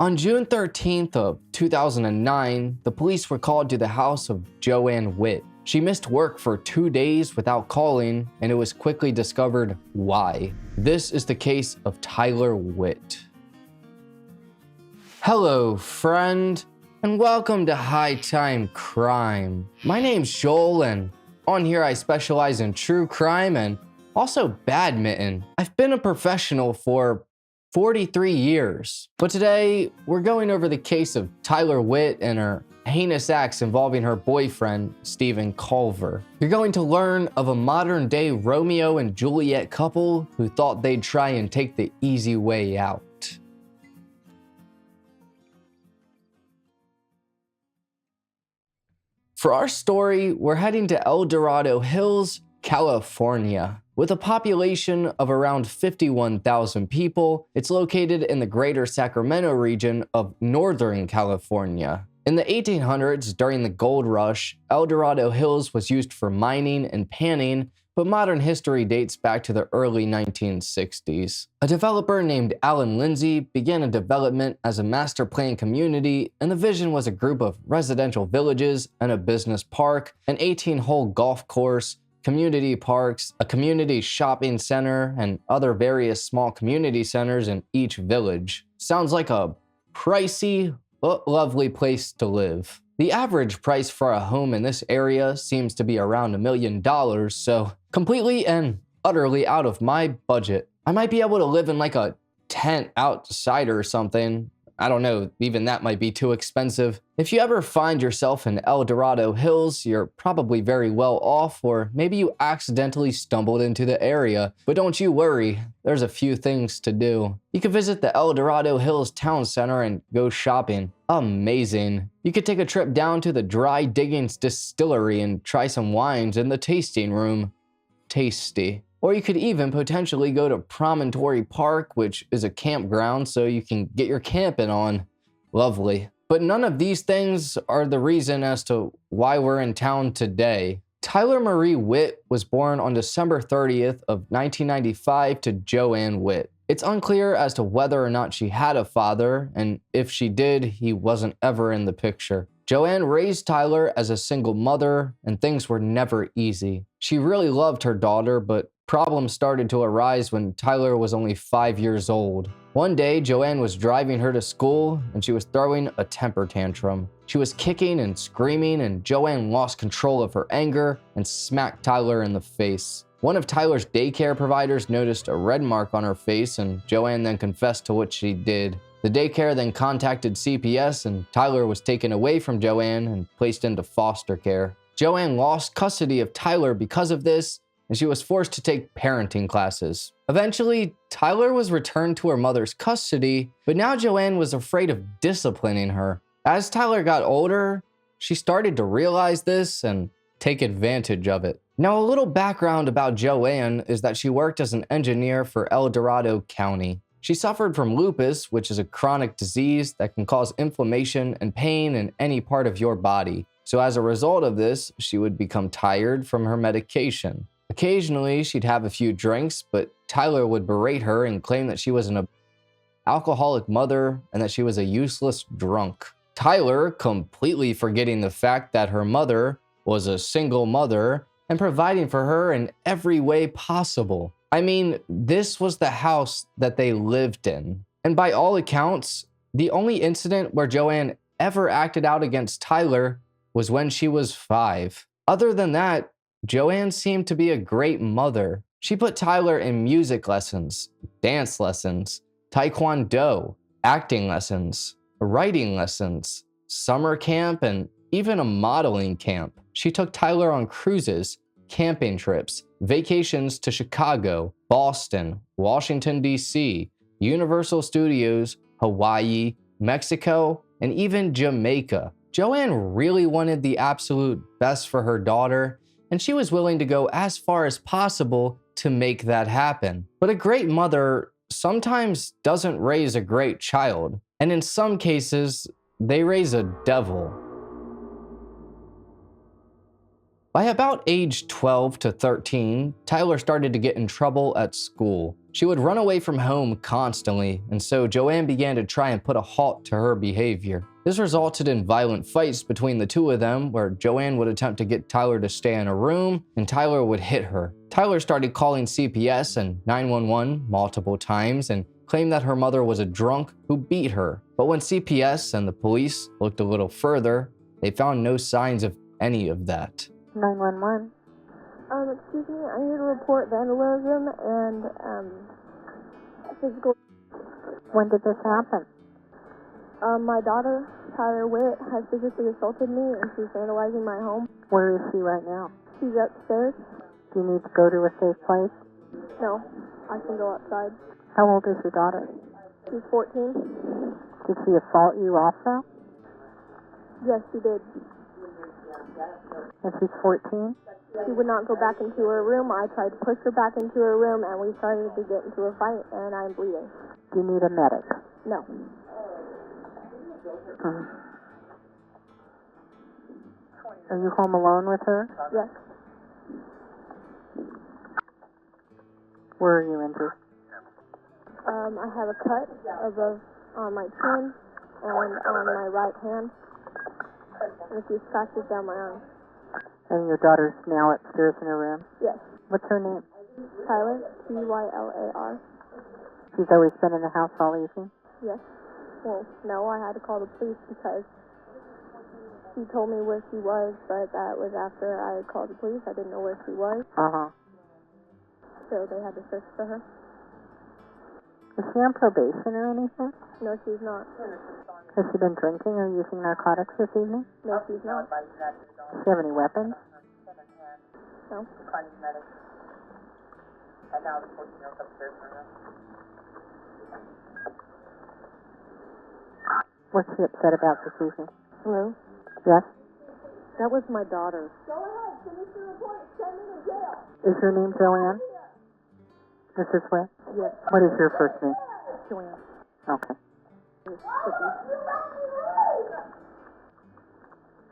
On June 13th of 2009, the police were called to the house of Joanne Witt. She missed work for 2 days without calling, and it was quickly discovered why. This is the case of Tylar Witt. Hello, friend, and welcome to High Time Crime. My name's Joel, and on here I specialize in true crime and also badminton. I've been a professional for 43 years, but today we're going over the case of Tylar Witt and her heinous acts involving her boyfriend, Stephen Colver. You're going to learn of a modern-day Romeo and Juliet couple who thought they'd try and take the easy way out. For our story, we're heading to El Dorado Hills, California. With a population of around 51,000 people, it's located in the greater Sacramento region of Northern California. In the 1800s, during the gold rush, El Dorado Hills was used for mining and panning, but modern history dates back to the early 1960s. A developer named Alan Lindsay began a development as a master plan community, and the vision was a group of residential villages and a business park, an 18-hole golf course, community parks, a community shopping center, and other various small community centers in each village. Sounds like a pricey but lovely place to live. The average price for a home in this area seems to be around $1 million, so completely and utterly out of my budget. I might be able to live in like a tent outside or something. I don't know, even that might be too expensive. If you ever find yourself in El Dorado Hills, you're probably very well off, or maybe you accidentally stumbled into the area. But don't you worry, there's a few things to do. You could visit the El Dorado Hills Town Center and go shopping. Amazing. You could take a trip down to the Dry Diggings Distillery and try some wines in the tasting room. Tasty. Or you could even potentially go to Promontory Park, which is a campground, so you can get your camping on. Lovely. But none of these things are the reason as to why we're in town today. Tylar Marie Witt was born on December 30th of 1995 to Joanne Witt. It's unclear as to whether or not she had a father, and if she did, he wasn't ever in the picture. Joanne raised Tylar as a single mother, and things were never easy. She really loved her daughter, but problems started to arise when Tylar was only 5 years old. One day, Joanne was driving her to school, and she was throwing a temper tantrum. She was kicking and screaming, and Joanne lost control of her anger and smacked Tylar in the face. One of Tylar's daycare providers noticed a red mark on her face, and Joanne then confessed to what she did. The daycare then contacted CPS, and Tylar was taken away from Joanne and placed into foster care. Joanne lost custody of Tylar because of this, and she was forced to take parenting classes. Eventually, Tylar was returned to her mother's custody, but now Joanne was afraid of disciplining her. As Tylar got older, she started to realize this and take advantage of it. Now, a little background about Joanne is that she worked as an engineer for El Dorado County. She suffered from lupus, which is a chronic disease that can cause inflammation and pain in any part of your body. So as a result of this, she would become tired from her medication. Occasionally, she'd have a few drinks, but Tylar would berate her and claim that she was an alcoholic mother and that she was a useless drunk. Tylar, completely forgetting the fact that her mother was a single mother and providing for her in every way possible. I mean, this was the house that they lived in. And by all accounts, the only incident where Joanne ever acted out against Tylar was when she was 5. Other than that, Joanne seemed to be a great mother. She put Tylar in music lessons, dance lessons, taekwondo, acting lessons, writing lessons, summer camp, and even a modeling camp. She took Tylar on cruises, camping trips, vacations to Chicago, Boston, Washington, D.C., Universal Studios, Hawaii, Mexico, and even Jamaica. Joanne really wanted the absolute best for her daughter, and she was willing to go as far as possible to make that happen. But a great mother sometimes doesn't raise a great child, and in some cases, they raise a devil. By about age 12 to 13, Tylar started to get in trouble at school. She would run away from home constantly, and so Joanne began to try and put a halt to her behavior. This resulted in violent fights between the two of them, where Joanne would attempt to get Tyler to stay in a room, and Tyler would hit her. Tyler started calling CPS and 911 multiple times and claimed that her mother was a drunk who beat her. But when CPS and the police looked a little further, they found no signs of any of that. 911. Excuse me, I need to report vandalism and physical. When did this happen? My daughter, Tylar Witt, has physically assaulted me and she's vandalizing my home. Where is she right now? She's upstairs. Do you need to go to a safe place? No, I can go outside. How old is your daughter? She's 14. Did she assault you also? Yes, she did. And she's 14? She would not go back into her room. I tried to push her back into her room, and we started to get into a fight, and I'm bleeding. Do you need a medic? No. Are you home alone with her? Yes. Where are you injured? I have a cut on my chin and on my right hand, and a few scratches down my arm. And your daughter's now upstairs in her room? Yes. What's her name? Tyler, Tylar. She's always been in the house all evening? Yes. Well, no, I had to call the police because she told me where she was, but that was after I had called the police. I didn't know where she was. So they had to search for her. Is she on probation or anything? No, she's not. Has she been drinking or using narcotics this evening? No, she's not. Does she have any weapons? No. What's she upset about this evening? Hello? Yes? That was my daughter. Go ahead, finish the report, send me to jail. Is your name Joanne? Mrs. Witt? Yes. What is your first name? Joanne. Okay.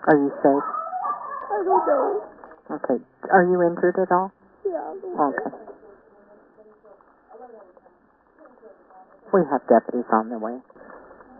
Are you safe? I don't know. Okay. Are you injured at all? Yeah. Okay. We have deputies on the way.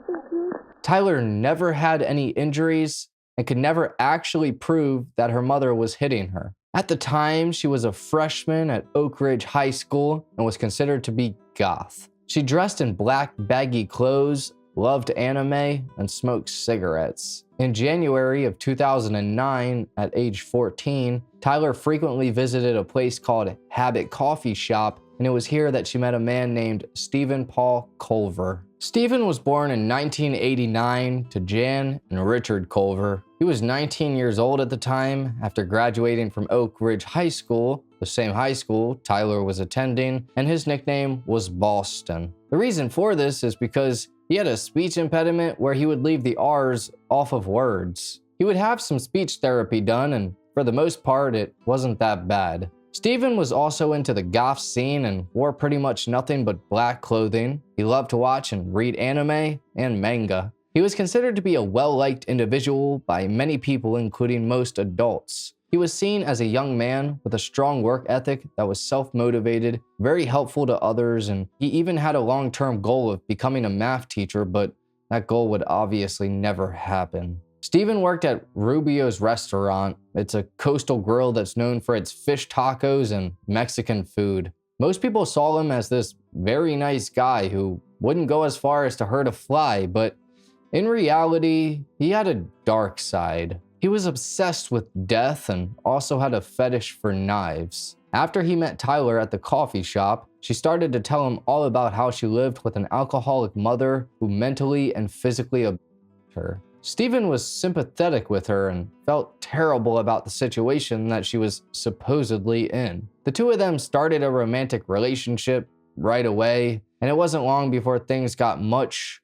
Thank you. Tyler never had any injuries and could never actually prove that her mother was hitting her. At the time, she was a freshman at Oak High School and was considered to be goth. She dressed in black baggy clothes, loved anime, and smoked cigarettes. In January of 2009, at age 14, Tyler frequently visited a place called Habit Coffee Shop, and it was here that she met a man named Stephen Paul Colver. Stephen was born in 1989 to Jan and Richard Colver. He was 19 years old at the time after graduating from Oak Ridge High School, the same high school Tyler was attending, and his nickname was Boston. The reason for this is because he had a speech impediment where he would leave the R's off of words. He would have some speech therapy done, and for the most part, it wasn't that bad. Stephen was also into the goth scene and wore pretty much nothing but black clothing. He loved to watch and read anime and manga. He was considered to be a well-liked individual by many people, including most adults. He was seen as a young man with a strong work ethic that was self-motivated, very helpful to others, and he even had a long-term goal of becoming a math teacher, but that goal would obviously never happen. Stephen worked at Rubio's restaurant. It's a coastal grill that's known for its fish tacos and Mexican food. Most people saw him as this very nice guy who wouldn't go as far as to hurt a fly, but in reality, he had a dark side. He was obsessed with death and also had a fetish for knives. After he met Tyler at the coffee shop, she started to tell him all about how she lived with an alcoholic mother who mentally and physically abused her. Stephen was sympathetic with her and felt terrible about the situation that she was supposedly in. The two of them started a romantic relationship right away, and it wasn't long before things got much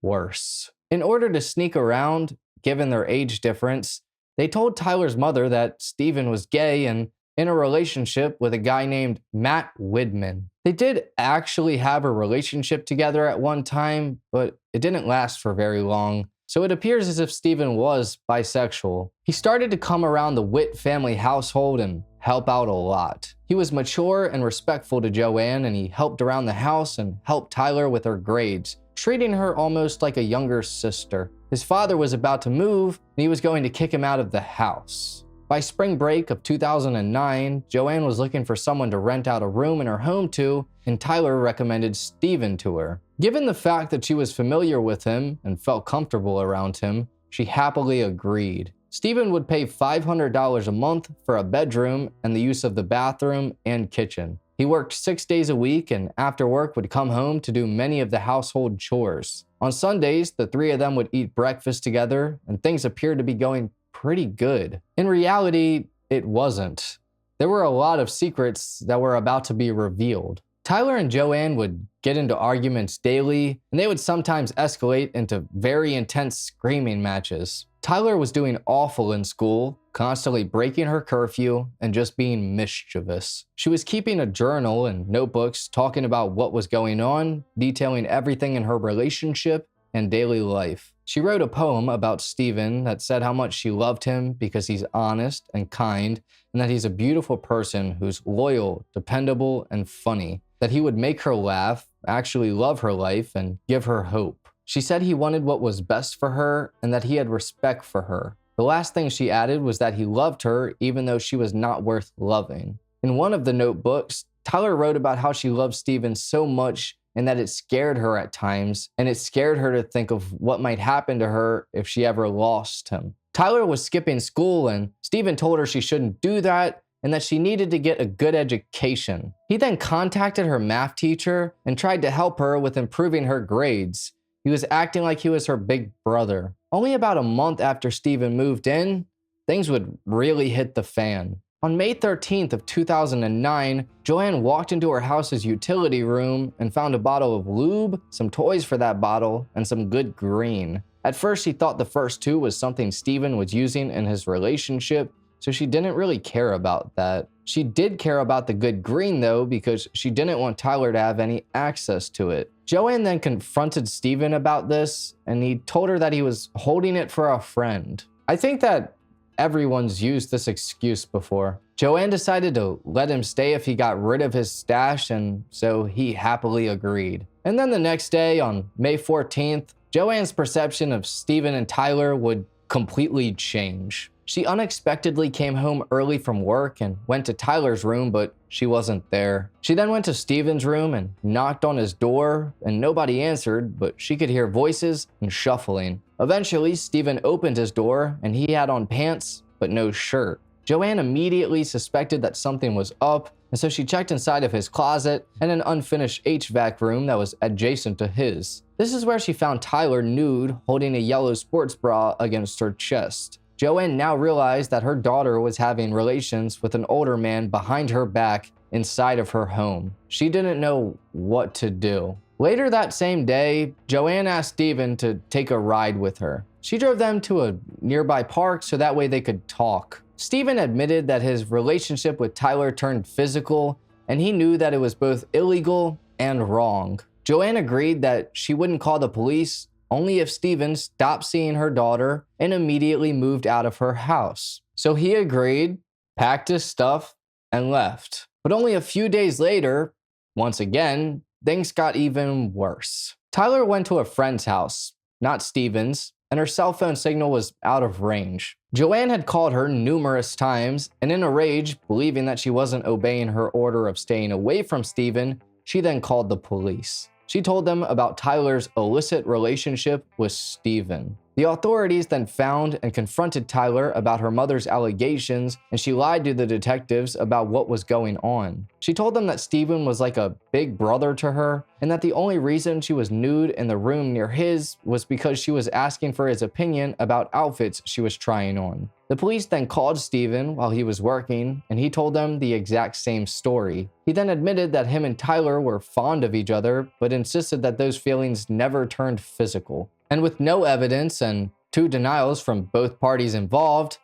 worse. In order to sneak around, given their age difference, they told Tyler's mother that Stephen was gay and in a relationship with a guy named Matt Widman. They did actually have a relationship together at one time, but it didn't last for very long. So it appears as if Stephen was bisexual. He started to come around the Witt family household and help out a lot. He was mature and respectful to Joanne, and he helped around the house and helped Tyler with her grades, treating her almost like a younger sister. His father was about to move, and he was going to kick him out of the house. By spring break of 2009, Joanne was looking for someone to rent out a room in her home to, and Tyler recommended Steven to her. Given the fact that she was familiar with him and felt comfortable around him, she happily agreed. Steven would pay $500 a month for a bedroom and the use of the bathroom and kitchen. He worked 6 days a week and after work would come home to do many of the household chores. On Sundays, the three of them would eat breakfast together and things appeared to be going pretty good. In reality, it wasn't. There were a lot of secrets that were about to be revealed. Tyler and Joanne would get into arguments daily, and they would sometimes escalate into very intense screaming matches. Tyler was doing awful in school, constantly breaking her curfew and just being mischievous. She was keeping a journal and notebooks talking about what was going on, detailing everything in her relationship and daily life. She wrote a poem about Steven that said how much she loved him because he's honest and kind, and that he's a beautiful person who's loyal, dependable, and funny, that he would make her laugh, actually love her life, and give her hope. She said he wanted what was best for her and that he had respect for her. The last thing she added was that he loved her even though she was not worth loving. In one of the notebooks, Tyler wrote about how she loved Steven so much and that it scared her at times, and it scared her to think of what might happen to her if she ever lost him. Tyler was skipping school, and Steven told her she shouldn't do that and that she needed to get a good education. He then contacted her math teacher and tried to help her with improving her grades. He was acting like he was her big brother. Only about a month after Steven moved in, things would really hit the fan. On May 13th of 2009, Joanne walked into her house's utility room and found a bottle of lube, some toys for that bottle, and some good green. At first, she thought the first two was something Steven was using in his relationship, so she didn't really care about that. She did care about the good green though, because she didn't want Tyler to have any access to it. Joanne then confronted Steven about this, and he told her that he was holding it for a friend. I think that everyone's used this excuse before. Joanne decided to let him stay if he got rid of his stash, and so he happily agreed. And then the next day, on May 14th, Joanne's perception of Steven and Tyler would completely change. She unexpectedly came home early from work and went to Tyler's room, but she wasn't there. She then went to Steven's room and knocked on his door, and nobody answered, but she could hear voices and shuffling. Eventually, Steven opened his door, and he had on pants, but no shirt. Joanne immediately suspected that something was up, and so she checked inside of his closet and an unfinished HVAC room that was adjacent to his. This is where she found Tyler nude, holding a yellow sports bra against her chest. Joanne now realized that her daughter was having relations with an older man behind her back inside of her home. She didn't know what to do. Later that same day, Joanne asked Steven to take a ride with her. She drove them to a nearby park so that way they could talk. Steven admitted that his relationship with Tyler turned physical, and he knew that it was both illegal and wrong. Joanne agreed that she wouldn't call the police only if Steven stopped seeing her daughter and immediately moved out of her house. So he agreed, packed his stuff, and left. But only a few days later, once again, things got even worse. Tyler went to a friend's house, not Steven's, and her cell phone signal was out of range. Joanne had called her numerous times, and in a rage, believing that she wasn't obeying her order of staying away from Steven, she then called the police. She told them about Tyler's illicit relationship with Steven. The authorities then found and confronted Tyler about her mother's allegations, and she lied to the detectives about what was going on. She told them that Steven was like a big brother to her, and that the only reason she was nude in the room near his was because she was asking for his opinion about outfits she was trying on. The police then called Steven while he was working, and he told them the exact same story. He then admitted that him and Tyler were fond of each other, but insisted that those feelings never turned physical. And with no evidence and 2 denials from both parties involved,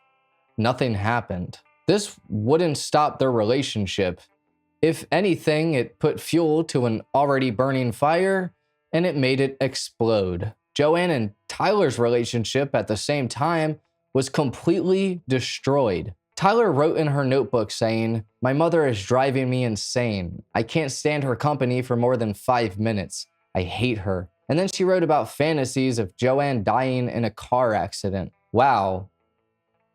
nothing happened. This wouldn't stop their relationship. If anything, it put fuel to an already burning fire, and it made it explode. Joanne and Tyler's relationship at the same time was completely destroyed. Tyler wrote in her notebook saying, "My mother is driving me insane. I can't stand her company for more than 5 minutes. I hate her." And then she wrote about fantasies of Joanne dying in a car accident. Wow.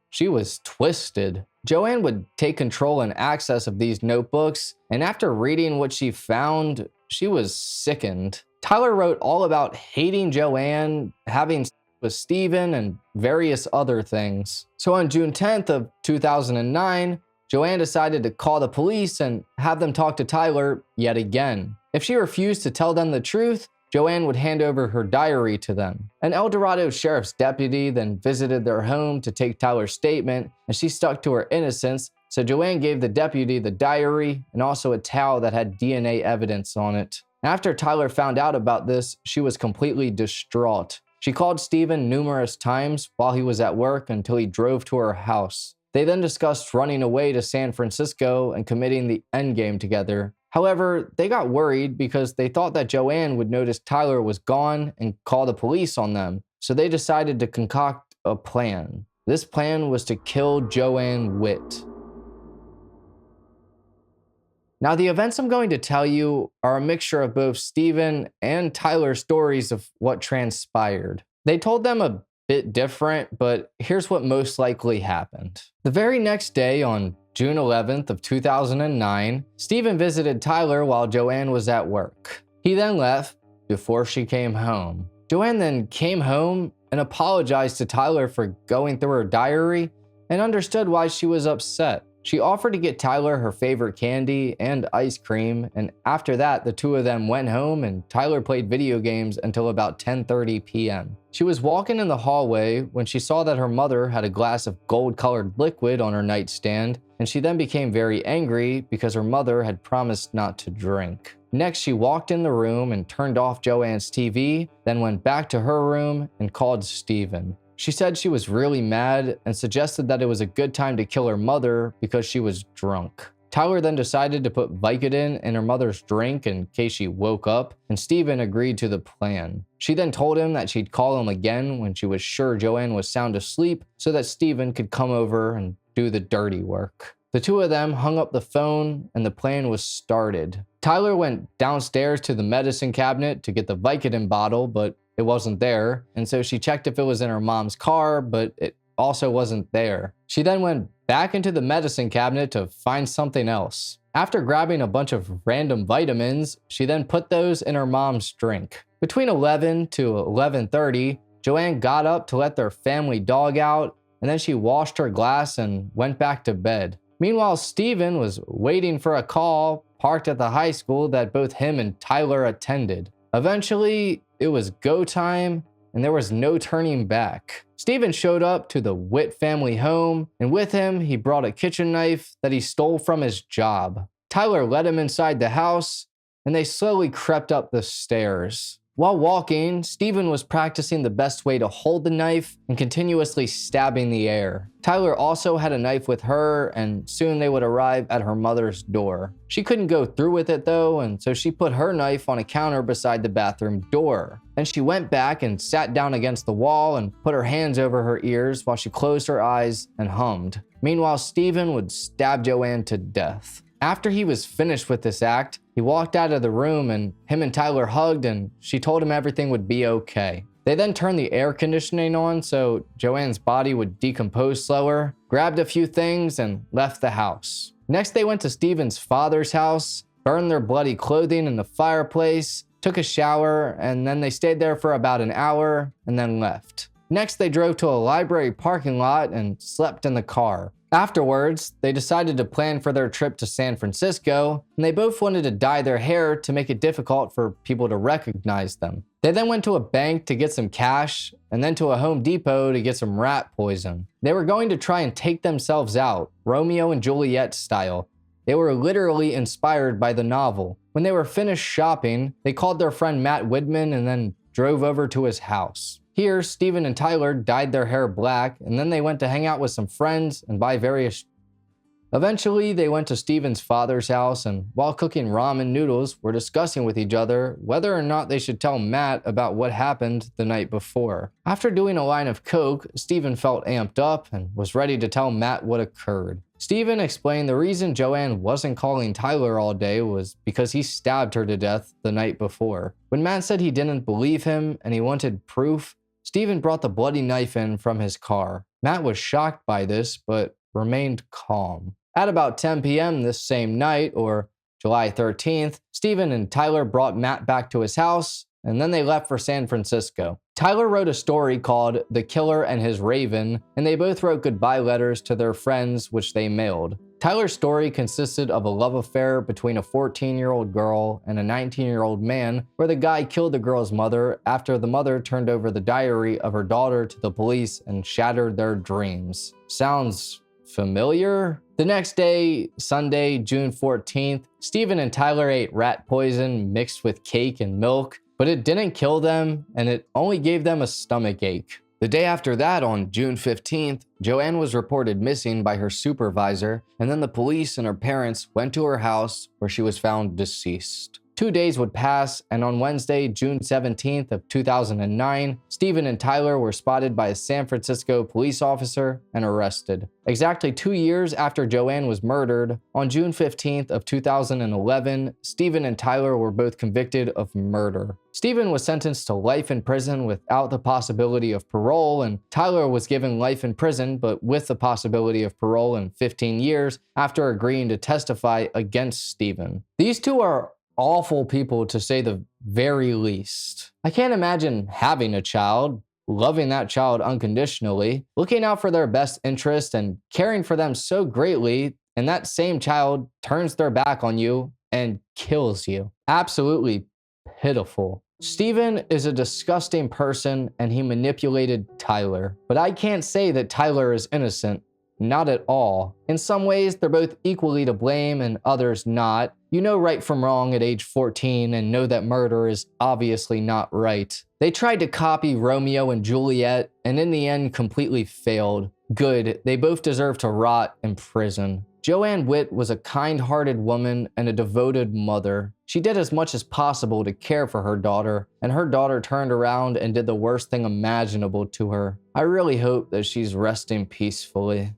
She was twisted. Joanne would take control and access of these notebooks, and after reading what she found, she was sickened. Tyler wrote all about hating Joanne, having sex with Steven, and various other things. So on June 10th of 2009, Joanne decided to call the police and have them talk to Tyler yet again. If she refused to tell them the truth, Joanne would hand over her diary to them. An El Dorado sheriff's deputy then visited their home to take Tyler's statement, and she stuck to her innocence, so Joanne gave the deputy the diary and also a towel that had DNA evidence on it. After Tyler found out about this, she was completely distraught. She called Steven numerous times while he was at work until he drove to her house. They then discussed running away to San Francisco and committing the endgame together. However, they got worried because they thought that Joanne would notice Tyler was gone and call the police on them, so they decided to concoct a plan. This plan was to kill Joanne Witt. Now, the events I'm going to tell you are a mixture of both Steven and Tyler's stories of what transpired. They told them a bit different, but here's what most likely happened. The very next day, on June 11th of 2009, Steven visited Tyler while Joanne was at work. He then left before she came home. Joanne then came home and apologized to Tyler for going through her diary and understood why she was upset. She offered to get Tyler her favorite candy and ice cream, and after that, the two of them went home and Tyler played video games until about 10:30 p.m. She was walking in the hallway when she saw that her mother had a glass of gold-colored liquid on her nightstand, and she then became very angry because her mother had promised not to drink. Next, she walked in the room and turned off Joanne's TV, then went back to her room and called Steven. She said she was really mad and suggested that it was a good time to kill her mother because she was drunk. Tyler then decided to put Vicodin in her mother's drink in case she woke up, and Steven agreed to the plan. She then told him that she'd call him again when she was sure Joanne was sound asleep so that Steven could come over and do the dirty work. The two of them hung up the phone and the plan was started. Tyler went downstairs to the medicine cabinet to get the Vicodin bottle, but it wasn't there, and so she checked if it was in her mom's car, but it also wasn't there. She then went back into the medicine cabinet to find something else. After grabbing a bunch of random vitamins, she then put those in her mom's drink. Between 11 to 11:30, Joanne got up to let their family dog out, and then she washed her glass and went back to bed. Meanwhile, Steven was waiting for a call parked at the high school that both him and Tyler attended. Eventually, it was go time, and there was no turning back. Steven showed up to the Witt family home, and with him, he brought a kitchen knife that he stole from his job. Tyler led him inside the house, and they slowly crept up the stairs. While walking, Steven was practicing the best way to hold the knife and continuously stabbing the air. Tyler also had a knife with her, and soon they would arrive at her mother's door. She couldn't go through with it though, and so she put her knife on a counter beside the bathroom door. Then she went back and sat down against the wall and put her hands over her ears while she closed her eyes and hummed. Meanwhile, Steven would stab Joanne to death. After he was finished with this act, he walked out of the room and him and Tyler hugged and she told him everything would be okay. They then turned the air conditioning on so Joanne's body would decompose slower, grabbed a few things and left the house. Next, they went to Steven's father's house, burned their bloody clothing in the fireplace, took a shower, and then they stayed there for about an hour and then left. Next, they drove to a library parking lot and slept in the car. Afterwards, they decided to plan for their trip to San Francisco, and they both wanted to dye their hair to make it difficult for people to recognize them. They then went to a bank to get some cash, and then to a Home Depot to get some rat poison. They were going to try and take themselves out, Romeo and Juliet style. They were literally inspired by the novel. When they were finished shopping, they called their friend Matt Widman and then drove over to his house. Here, Steven and Tyler dyed their hair black, and then they went to hang out with some friends and buy various Eventually, they went to Steven's father's house, and while cooking ramen noodles, were discussing with each other whether or not they should tell Matt about what happened the night before. After doing a line of coke, Steven felt amped up and was ready to tell Matt what occurred. Steven explained the reason Joanne wasn't calling Tyler all day was because he stabbed her to death the night before. When Matt said he didn't believe him and he wanted proof, Steven brought the bloody knife in from his car. Matt was shocked by this, but remained calm. At about 10 p.m. this same night, or July 13th, Steven and Tyler brought Matt back to his house, and then they left for San Francisco. Tyler wrote a story called The Killer and His Raven, and they both wrote goodbye letters to their friends, which they mailed. Tyler's story consisted of a love affair between a 14-year-old girl and a 19-year-old man, where the guy killed the girl's mother after the mother turned over the diary of her daughter to the police and shattered their dreams. Sounds familiar? The next day, Sunday, June 14th, Steven and Tyler ate rat poison mixed with cake and milk, but it didn't kill them, and it only gave them a stomach ache. The day after that, on June 15th, Joanne was reported missing by her supervisor, and then the police and her parents went to her house where she was found deceased. 2 days would pass, and on Wednesday, June 17th of 2009, Steven and Tyler were spotted by a San Francisco police officer and arrested. Exactly 2 years after Joanne was murdered, on June 15th of 2011, Steven and Tyler were both convicted of murder. Steven was sentenced to life in prison without the possibility of parole, and Tyler was given life in prison but with the possibility of parole in 15 years after agreeing to testify against Steven. These two are awful people, to say the very least. I can't imagine having a child, loving that child unconditionally, looking out for their best interest and caring for them so greatly, and that same child turns their back on you and kills you. Absolutely pitiful. Steven is a disgusting person and he manipulated Tyler. But I can't say that Tyler is innocent. Not at all. In some ways, they're both equally to blame and others not. You know right from wrong at age 14 and know that murder is obviously not right. They tried to copy Romeo and Juliet and in the end completely failed. Good, they both deserve to rot in prison. Joanne Witt was a kind-hearted woman and a devoted mother. She did as much as possible to care for her daughter, and her daughter turned around and did the worst thing imaginable to her. I really hope that she's resting peacefully.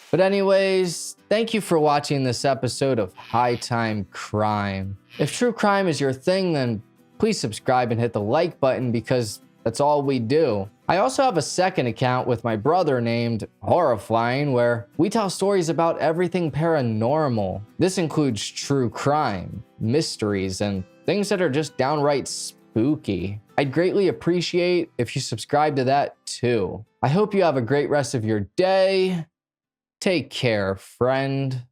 But anyways, thank you for watching this episode of High Time Crime. If true crime is your thing, then please subscribe and hit the like button because that's all we do. I also have a second account with my brother named Horrifying, where we tell stories about everything paranormal. This includes true crime, mysteries, and things that are just downright spooky. I'd greatly appreciate if you subscribe to that too. I hope you have a great rest of your day. Take care, friend.